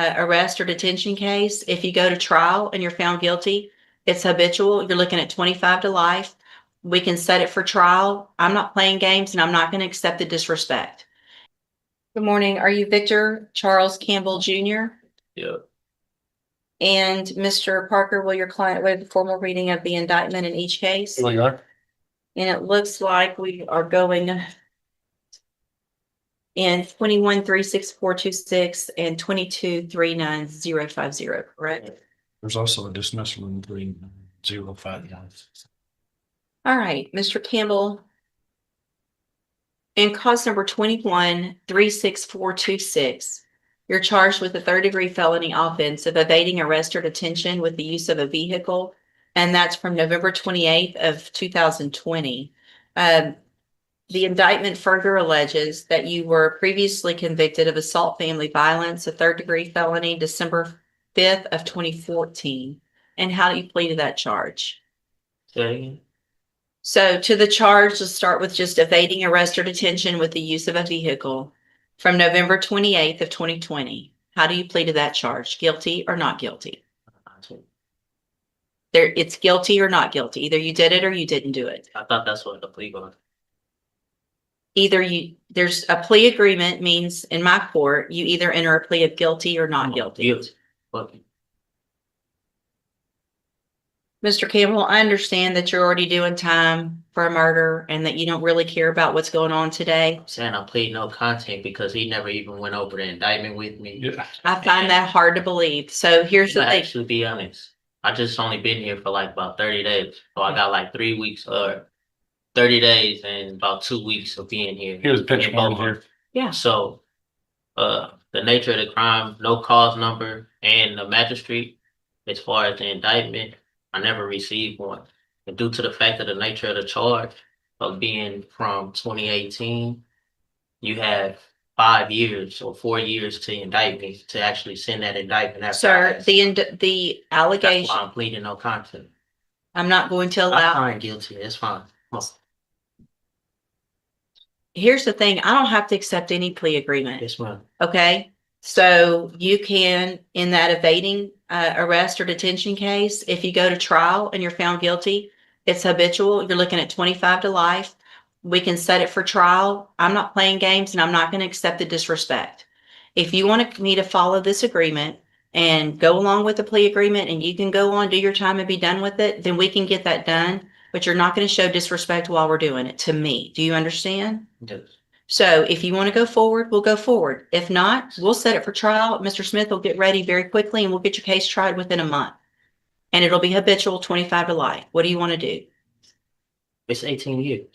arrest or detention case. If you go to trial and you're found guilty, it's habitual. You're looking at 25 to life. We can set it for trial. I'm not playing games and I'm not going to accept the disrespect. Good morning. Are you Victor Charles Campbell Jr.? Yeah. And Mr. Parker, will your client waive the formal reading of the indictment in each case? Here you are. And it looks like we are going in 21-36426 and 22-39050, correct? There's also a dismissal in 3059. All right, Mr. Campbell. In cause number 21-36426, you're charged with a third-degree felony offense of evading arrest or detention with the use of a vehicle, and that's from November 28th of 2020. The indictment further alleges that you were previously convicted of assault family violence, a third-degree felony, December 5th of 2014. And how do you plead to that charge? Okay. So to the charge, let's start with just evading arrest or detention with the use of a vehicle from November 28th of 2020. How do you plead to that charge? Guilty or not guilty? It's guilty or not guilty. Either you did it or you didn't do it. I thought that's what the plea was. There's a plea agreement means in my court, you either enter a plea of guilty or not guilty. Guilty. Okay. Mr. Campbell, I understand that you're already doing time for a murder and that you don't really care about what's going on today. I'm saying I plead no content because he never even went over the indictment with me. Yeah. I find that hard to believe. So here's the To thing. actually be honest, I just only been here for like about 30 days. So I got like 3 weeks or 30 days and about 2 weeks of being here. He was pitch In morning Beaumont. here. Yeah. So, the nature of the crime, no cause number, and the magistrate, as far as the indictment, I never received one. And due to the fact of the nature of the charge of being from 2018, you have 5 years or 4 years to indict me to actually send that indictment. After Sir, the that's allegation, why I'm pleading no contest. I'm not going to I'm allow. fine guilty. It's fine. Here's the thing. I don't have to accept any plea agreement. Yes, ma'am. Okay. So you can, in that evading arrest or detention case, if you go to trial and you're found guilty, it's habitual. You're looking at 25 to life. We can set it for trial. I'm not playing games and I'm not going to accept the disrespect. If you want me to follow this agreement and go along with the plea agreement and you can go on, do your time and be done with it, then we can get that done. But you're not going to show disrespect while we're doing it to me. Do you understand? Yes. So if you want to go forward, we'll go forward. If not, we'll set it for trial. Mr. Smith will get ready very quickly and we'll get your case tried within a month. And it'll be habitual 25 to life. What do you want to do? It's 18 years.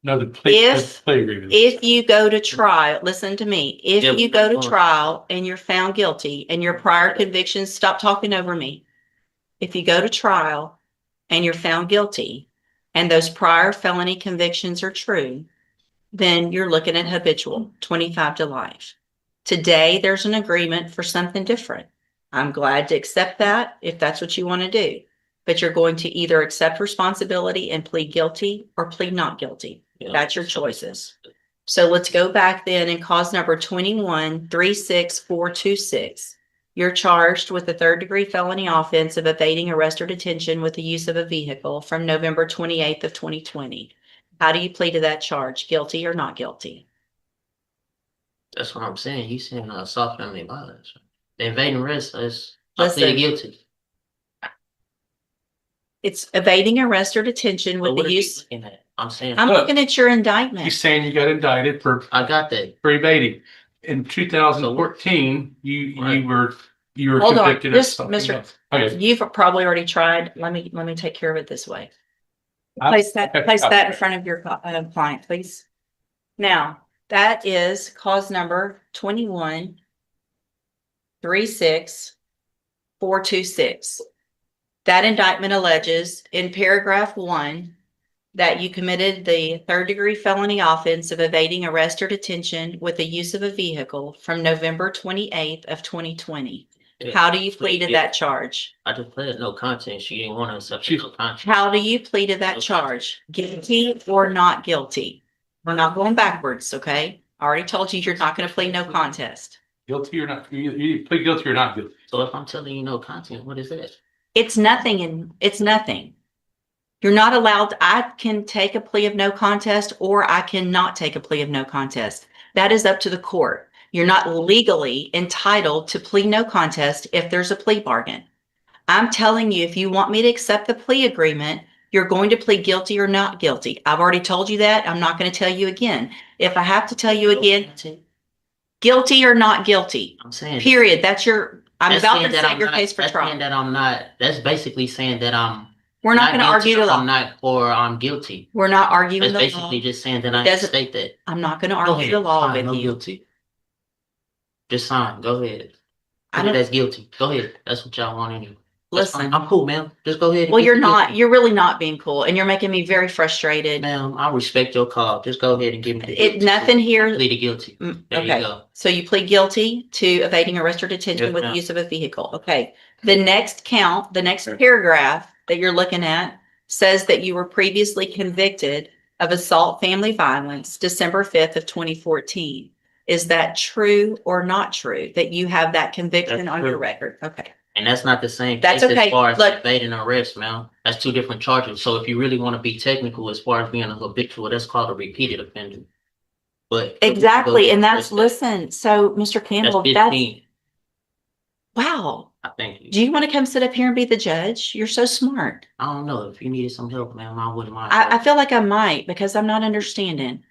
No, the plea agreement. If you go to trial, listen to me. If Yeah, you go to go on. trial and you're found guilty and your prior convictions, stop talking over me. If you go to trial and you're found guilty and those prior felony convictions are true, then you're looking at habitual 25 to life. Today, there's an agreement for something different. I'm glad to accept that if that's what you want to do, but you're going to either accept responsibility and plead guilty or plead not guilty. Yeah. That's your choices. So let's go back then and cause number 21-36426. You're charged with a third-degree felony offense of evading arrest or detention with the use of a vehicle from November 28th of 2020. How do you plead to that charge? Guilty or not guilty? That's what I'm saying. You saying assault family violence. The invading arrest is I Listen. plead guilty. It's evading arrest or detention But with what the are you use. looking at? I'm saying I'm Look. looking at your indictment. He's saying you got indicted for I got that. evading. In 2014, Right. you were Hold on, convicted of just something Mr. else. Okay. You've probably already tried. Let me take care of it this way. I- Place that in front of your client, please. Now, that is cause number 21-36426. That indictment alleges in paragraph 1 that you committed the third-degree felony offense of evading arrest or detention with the use of a vehicle from November 28th of 2020. Yeah. How do you plead to Yeah. that charge? I just pleaded no contest. She didn't want to accept She- no contest. How do you plead to that charge? Guilty or not guilty? We're not going backwards, okay? I already told you you're not going to plead no contest. Guilty or not, you plead guilty or not guilty. So if I'm telling you no content, what is that? It's nothing and it's nothing. You're not allowed, I can take a plea of no contest or I cannot take a plea of no contest. That is up to the court. You're not legally entitled to plead no contest if there's a plea bargain. I'm telling you, if you want me to accept the plea agreement, you're going to plead guilty or not guilty. I've already told you that. I'm not going to tell you again. If I have to tell you again, guilty or not guilty, I'm saying. period. I'm That's about saying to that set I'm your not- case for that's saying trial. that I'm not, that's basically saying that I'm We're not going to guilty argue the or law. I'm not, or I'm guilty. We're not arguing That's the law. basically just saying that It I doesn't- state that. I'm not going to Go argue ahead, the law sign, with no you. guilty. Just sign, go ahead. I Put it don't- as guilty. Go ahead. That's what y'all want anyway. That's Listen. fine. I'm cool, ma'am. Just go ahead. And Well, get you're the not. guilty. You're really not being cool, and you're making me very frustrated. Ma'am, I respect your call. Just go ahead and give me the It guilty. nothing here. Plead guilty. There you Okay, go. so you plead guilty to evading arrest or detention Yes, with the ma'am. use of a vehicle. Okay, the next count, the next paragraph that you're looking at says that you were previously convicted of assault, family violence, December 5th of 2014. Is that true or not true that you have that conviction That's on your true. record? Okay. And that's not the same That's case okay. as far as Look. evading arrest, ma'am. That's two different charges. So if you really want to be technical as far as being a habitual, that's called a repeated offender. But Exactly, and that's, that's listen, so Mr. Campbell, that's, 15. wow. I think. Do you want to come sit up here and be the judge? You're so smart. I don't know. If you needed some help, ma'am, I wouldn't mind. I feel like I might because I'm not understanding.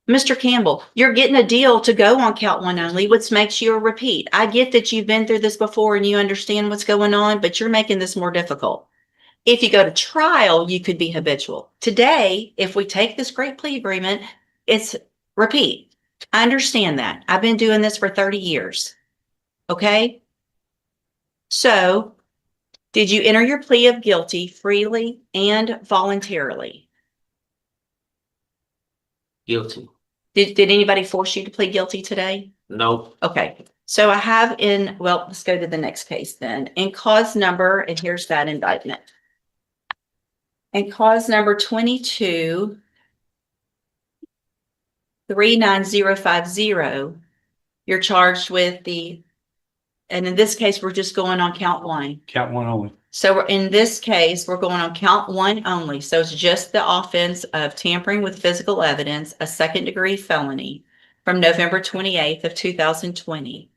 Mr. Campbell, you're getting a deal to go on count one only, which makes you a repeat. I get that you've been through this before and you understand what's going on, but you're making this more difficult. If you go to trial, you could be habitual. Today, if we take this great plea agreement, it's repeat. I understand that. I've been doing this for 30 years. Okay? So, did you enter your plea of guilty freely and voluntarily? Guilty. Did anybody force you to plead guilty today? Nope. Okay, so I have well, let's go to the next case then. In cause number, and here's that indictment. In cause number 22, 39050, you're charged with and in this case, we're just going on count one. Count one only. So in this case, we're going on count one only. So it's just the offense of tampering with physical evidence, a second-degree felony from November 28th of 2020.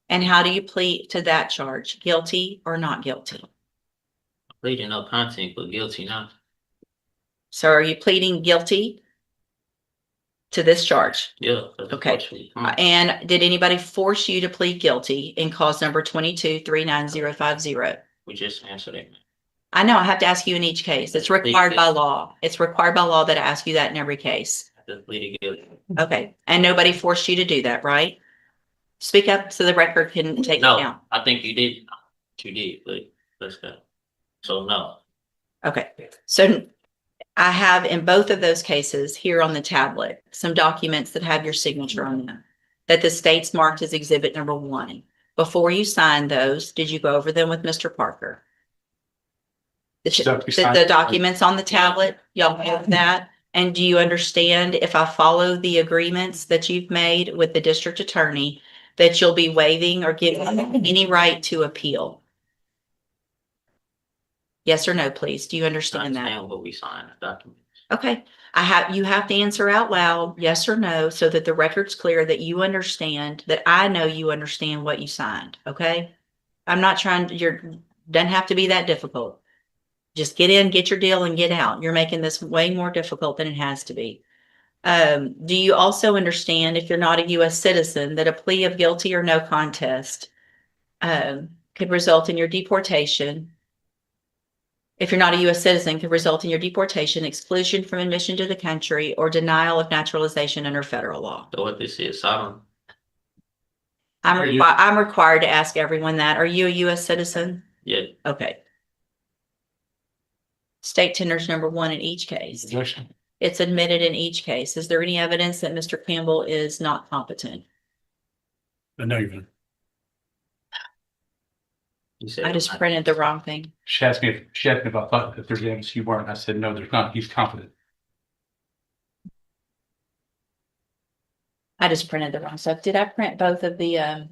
And how do you plead to that charge? Guilty or not guilty? Pleading no content, but guilty now. So are you pleading guilty to this charge? Yeah. That's Okay. partially. And did anybody force you to plead guilty in cause number 22-39050? We just answered it. I know I have to ask you in each case. It's required by law. It's required by law that I ask you that in every case. I just pleaded guilty. Okay. And nobody forced you to do that, right? Speak up so the record can take No, account. I think you did. You did, but let's go. So no. Okay. So I have in both of those cases here on the tablet, some documents that have your signature on them that the state's marked as exhibit number 1. Before you signed those, did you go over them with Mr. Parker? The documents on the tablet, y'all have that? And do you understand if I follow the agreements that you've made with the district attorney, that you'll be waiving or giving any right to appeal? Yes or no, please? Do you understand that? Understand what we signed, the document. Okay, you have to answer out loud, yes or no, so that the record's clear that you understand, that I know you understand what you signed, okay? I'm not trying to, doesn't have to be that difficult. Just get in, get your deal and get out. You're making this way more difficult than it has to be. Do you also understand, if you're not a US citizen, that a plea of guilty or no contest could result in your deportation? If you're not a US citizen, could result in your deportation, exclusion from admission to the country, or denial of naturalization under federal law. So what this is, I don't. I'm required to ask everyone that. Are you a US citizen? Yeah. Okay. State tenders number 1 in each case. Objection. It's admitted in each case. Is there any evidence that Mr. Campbell is not competent? No, you're gonna. You said I just printed the wrong thing. She asked me if I thought that there's evidence you weren't. I said, no, there's not. He's competent. I just printed the wrong stuff. Did I print both of the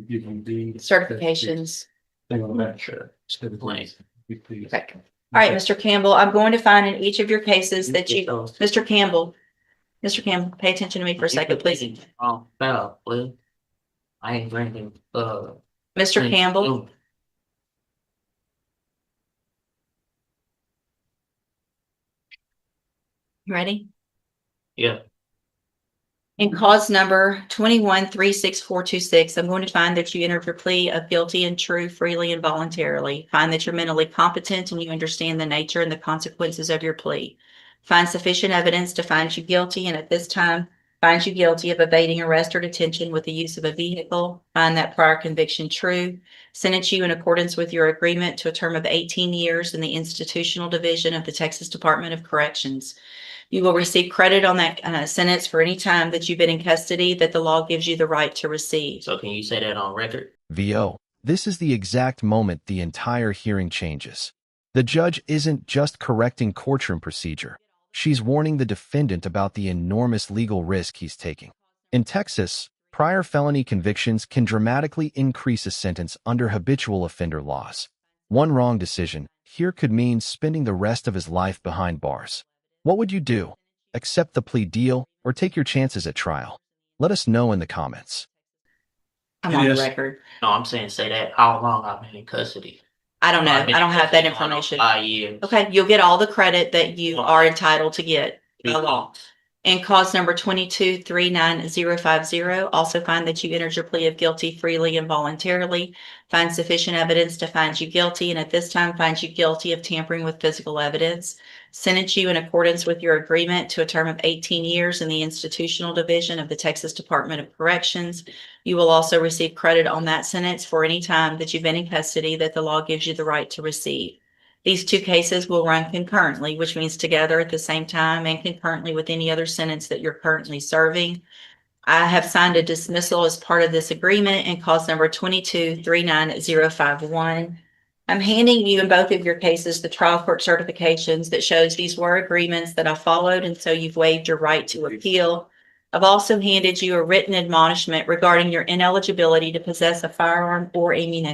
You can be. certifications? Thing on the back, sure. Instead of Blank. blank. Okay. All right, Mr. Campbell, I'm going to find in each of your cases that you, Mr. Campbell, pay attention to me for a second, please. Oh, fell, please. I ain't drinking, Mr. Campbell, you ready? Yeah, In cause number 21-36426, I'm going to find that you entered your plea of guilty and true freely and voluntarily. Find that you're mentally competent and you understand the nature and the consequences of your plea. Find sufficient evidence to find you guilty, and at this time, find you guilty of evading arrest or detention with the use of a vehicle. Find that prior conviction true. Sentence you in accordance with your agreement to a term of 18 years in the institutional division of the Texas Department of Corrections. You will receive credit on that sentence for any time that you've been in custody that the law gives you the right to receive. so can you say that on record? VO. This is the exact moment the entire hearing changes. The judge isn't just correcting courtroom procedure. She's warning the defendant about the enormous legal risk he's taking. In Texas, prior felony convictions can dramatically increase a sentence under habitual offender laws. One wrong decision here could mean spending the rest of his life behind bars. What would you do? Accept the plea deal or take your chances at trial? Let us know in the comments. I'm on the Yes. record. No, I'm saying say that, how long I've been in custody. I don't know. I've been I don't in have that custody going on information. 5 years. Okay, you'll get all the credit that you are entitled to get by law. Months. In cause number 22-39050, also find that you entered your plea of guilty freely and voluntarily. Find sufficient evidence to find you guilty, and at this time find you guilty of tampering with physical evidence. Sentence you in accordance with your agreement to a term of 18 years in the institutional division of the Texas Department of Corrections. You will also receive credit on that sentence for any time that you've been in custody that the law gives you the right to receive. These two cases will run concurrently, which means together at the same time and concurrently with any other sentence that you're currently serving. I have signed a dismissal as part of this agreement in cause number 22-39051. I'm handing you in both of your cases the trial court certifications that shows these were agreements that I followed, and so you've waived your right to appeal. I've also handed you a written admonishment regarding your ineligibility to possess a firearm or ammunition.